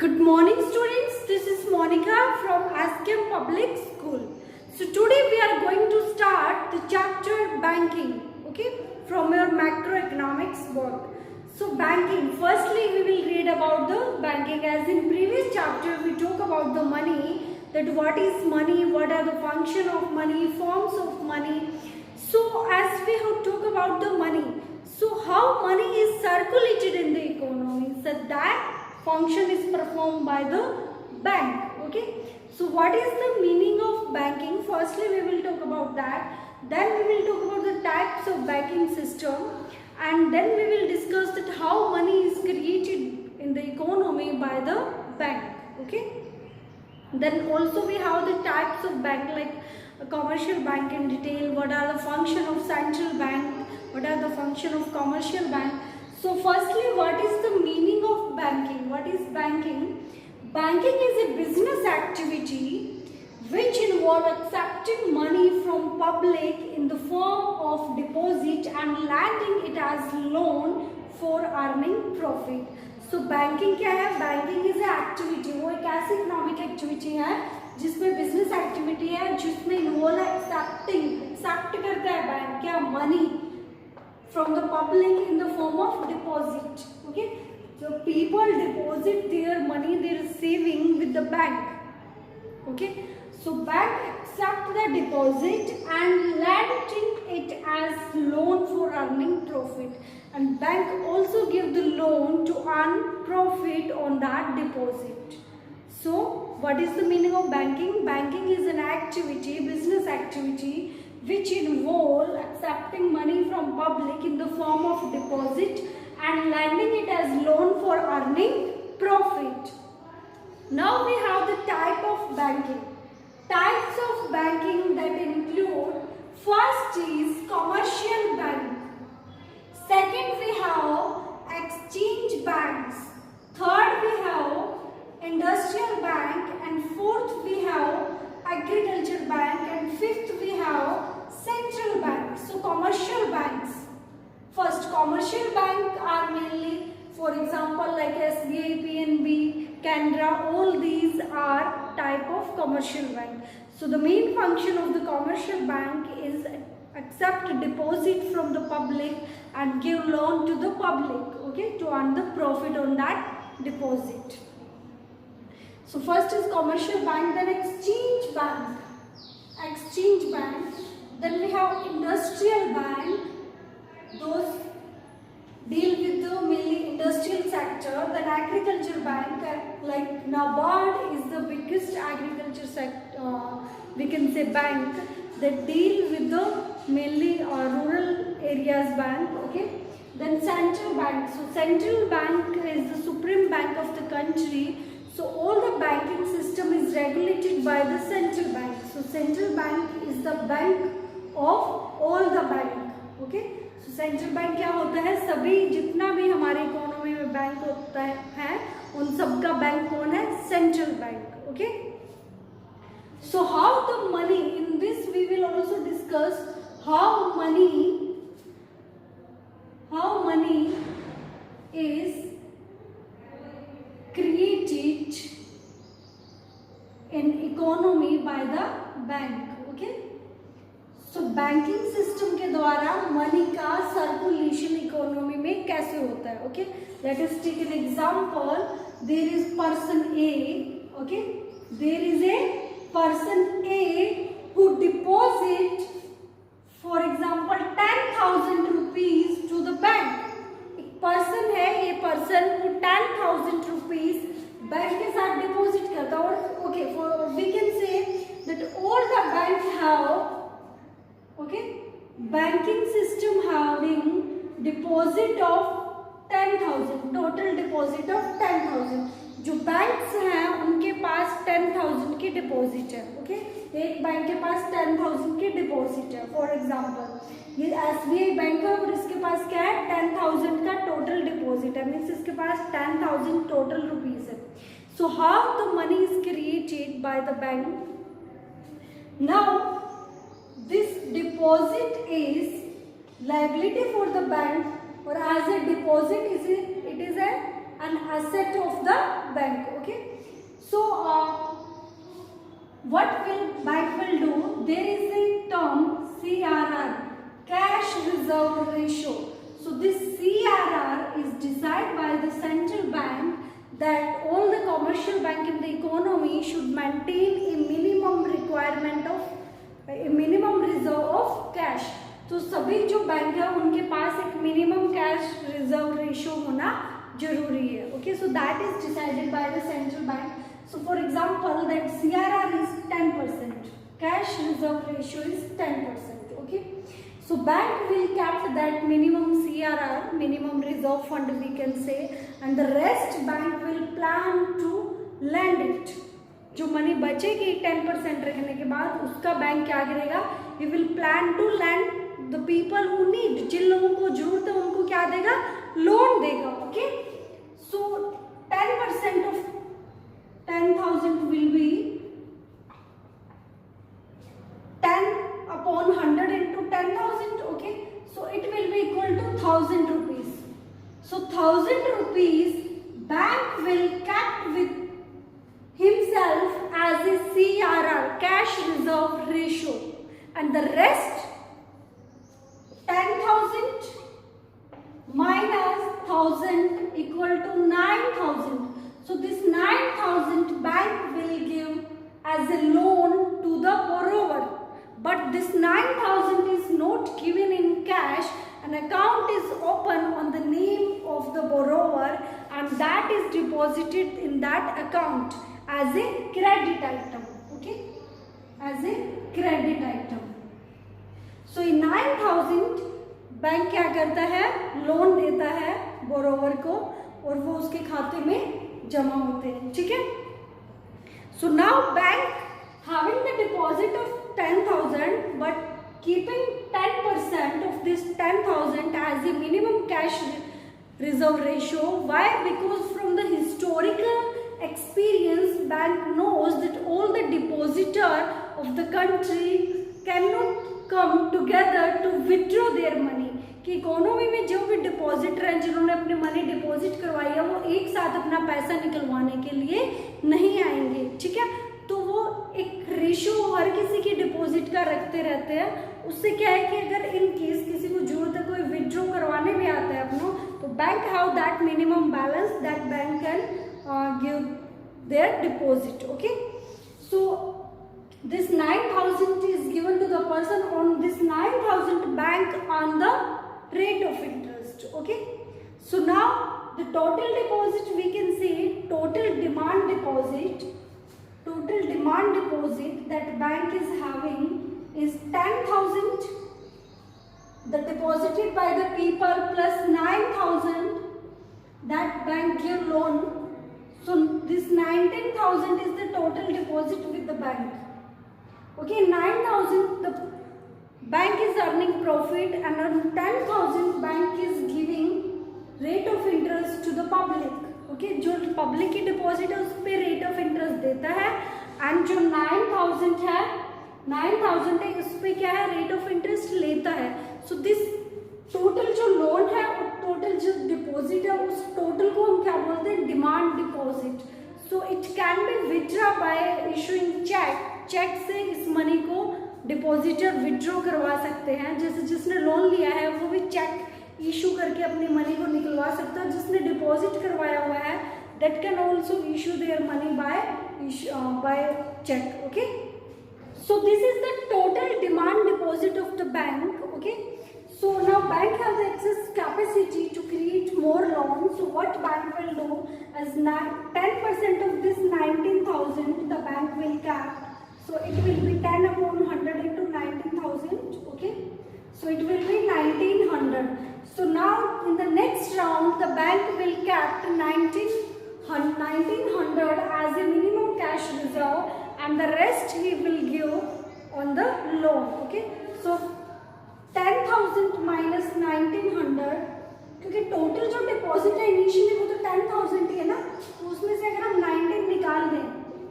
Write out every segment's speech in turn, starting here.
Good morning students, this is Monica from Askem Public School. So today we are going to start the chapter banking, okay, from your macroeconomics work. So banking, firstly we will read about the banking. As in previous chapter we talk about the money, that what is money, what are the function of money, forms of money. So as we have talked about the money, so how money is circulated in the economy, so that function is performed by the bank. Okay, so what is the meaning of banking? Firstly we will talk about that, then we will talk about the types of banking system, and then we will discuss that how money is created in the economy by the bank. Okay, then also we have the types of bank, like a commercial bank in detail, what are the function of central bank, what are the function of commercial bank. So firstly, what is the meaning of banking? What is banking? Banking is a business activity which involve accepting money from public in the form of deposit and lending it as loan for earning profit. So banking क्या है? Banking is an activity, वो एक ऐसी economic activity है जिसमें business activity है, जिसमें involve accept करता है बैंक क्या, money from the public in the form of deposit. Okay, so people deposit their money, their saving with the bank. Okay, so bank accept the deposit and lending it as loan for earning profit, and bank also give the loan to earn profit on that deposit. So what is the meaning of banking? Banking is an activity, business activity, which involve accepting money from public in the form of deposit and lending it as loan for earning profit. Now we have the type of banking. Types of banking that include, first is commercial bank, second we have exchange banks, third we have industrial bank, and fourth we have agriculture bank, and fifth we have central bank. So commercial banks. First, commercial bank are mainly, for example, like SBI, PNB, Canara, all these are type of commercial bank. So the main function of the commercial bank is accept deposit from the public and give loan to the public, okay, to earn the profit on that deposit. So first is commercial bank, then exchange bank. Exchange bank. Then we have industrial bank. Those deal with the mainly industrial sector. Then agriculture bank, like NABARD is the biggest agriculture sector. We can say bank that deal with the mainly rural areas bank. Okay. Then central bank. So central bank is the supreme bank of the country. So all the banking system is regulated by the central bank. So central bank is the bank of all the bank. Okay. So central bank क्या होता है? सभी जितना भी हमारे economy में bank होता है उन सब का बैंक कौन है? Central bank. Okay. So how the money, in this we will also discuss how money is created in economy by the bank. Okay, so banking system के द्वारा मनी का सर्कुलेशन इकोनॉमी में कैसे होता है. Okay, let us take an example. There is person A. Okay, there is a person A who deposit, for example, 10,000 rupees to the bank. Person है, ये person को 10,000 रुपीज बैंक के साथ डिपॉजिट करता है. और okay, we can say that all the bank have, okay, banking system having deposit of 10,000, total deposit of 10,000. जो banks हैं उनके पास 10,000 की डिपॉजिट है. ओके, एक बैंक के पास 10,000 की डिपॉजिट है. फॉर एग्जांपल ये SBI बैंक है और इसके पास क्या है? 10,000 का टोटल डिपॉजिट है, मीन्स इसके पास 10,000 टोटल रुपीज है. So how the money is created by the bank? Now this deposit is liability for the bank, और as a deposit it is an asset of the bank. Okay, what will bank will do? There is a term CRR, cash reserve ratio. So this CRR is decided by the central bank that all the commercial bank in the economy should maintain a minimum requirement of a minimum reserve of cash. तो सभी जो bank है उनके पास एक minimum cash reserve ratio होना जरूरी है. Okay, so that is decided by the central bank. So for example that CRR is 10%, cash reserve ratio is 10%. Okay, so bank will cap that minimum CRR, minimum reserve fund we can say, and the rest bank will plan to lend it. जो money बचेगी 10% रखने के बाद उसका bank क्या करेगा? He will plan to lend the people who need, जिन लोगों को जरूरत है उनको क्या देगा? लोन देगा. Okay, so 10% of 10,000 will be 10 upon 100 into 10,000. Okay, so it will be equal to 1,000 rupees. So 1,000 rupees bank will cap with himself as a CRR, cash reserve ratio, and the rest 10,000 minus 1,000 equal to 9,000. So this 9,000 bank will give as a loan to the borrower, but this 9,000 is not given in cash. An account is open on the name of the borrower and that is deposited in that account as a credit item. Okay, as a credit item. So in 9,000 bank क्या करता है? Loan देता है borrower को और वो उसके खाते में जमा होते हैं. ठीक है, so now bank having the deposit of 10,000 but keeping 10% of this 10,000 as a minimum cash reserve ratio. Why? Because from the historical experience bank knows that all the depositor of the country cannot come together to withdraw their money. कि economy में जो भी depositor हैं जिन्होंने अपने money deposit करवाई है वो एक साथ अपना पैसा निकलवाने के लिए नहीं आएंगे. ठीक है, तो वो एक रेशियो हर किसी की डिपॉजिट का रखते रहते हैं. उससे क्या है कि अगर इन केस किसी को जरूरत है कोई विथड्रॉ करवाने भी आता है अपना, तो bank have that minimum balance that bank can give their deposit. Okay, so this 9,000 is given to the person. On this 9,000 bank on the rate of interest. Okay, so now the total deposit we can say total demand deposit that bank is having is 10,000 the deposited by the people plus 9,000 that bank give loan. So this 19,000 is the total deposit with the bank. Okay, 9,000 the bank is earning profit and on 10,000 bank is giving rate of interest to the public. Okay, जो public की deposit है उस पे rate of interest देता है and जो 9,000 है उस पे क्या है? rate of interest लेता है. So this total जो loan है और total जो deposit है उस total को हम क्या बोलते हैं? demand deposit. So it can be withdrawn by issuing check. Cheque से इस मनी को डिपॉजिटर विड्रॉ करवा सकते हैं. जैसे जिसने लोन लिया है वो भी चेक इशू करके अपनी मनी को निकलवा सकता है. जिसने डिपॉजिट करवाया हुआ है that can also issue their money by cheque. Okay, so this is the total demand deposit of the bank. Okay, so now bank has excess capacity to create more loans. So what bank will do as 10% of this 19,000 the bank will cap. So it will be 10 upon 100 into 19,000. Okay, so it will be 1,900. So now in the next round the bank will cap 1,900 as a minimum cash reserve and the rest he will give on the loan. Okay, so 10,000 minus 1,900 क्योंकि total जो deposit है initially वो तो 10,000 ही है ना, तो उसमें से अगर हम 19 निकाल दें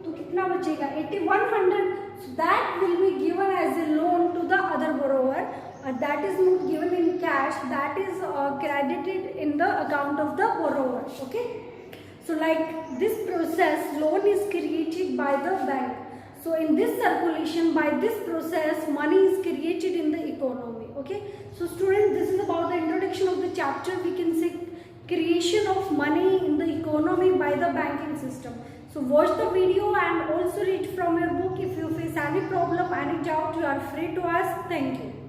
तो कितना बचेगा? 8,100. So that will be given as a loan to the other borrower. That is not given in cash. That is credited in the account of the borrower. Okay. So like this process, loan is created by the bank. So in this circulation, by this process, money is created in the economy. Okay. So students, this is about the introduction of the chapter. We can say creation of money in the economy by the banking system. So watch the video and also read from your book. If you face any problem, any doubt, you are free to ask. Thank you.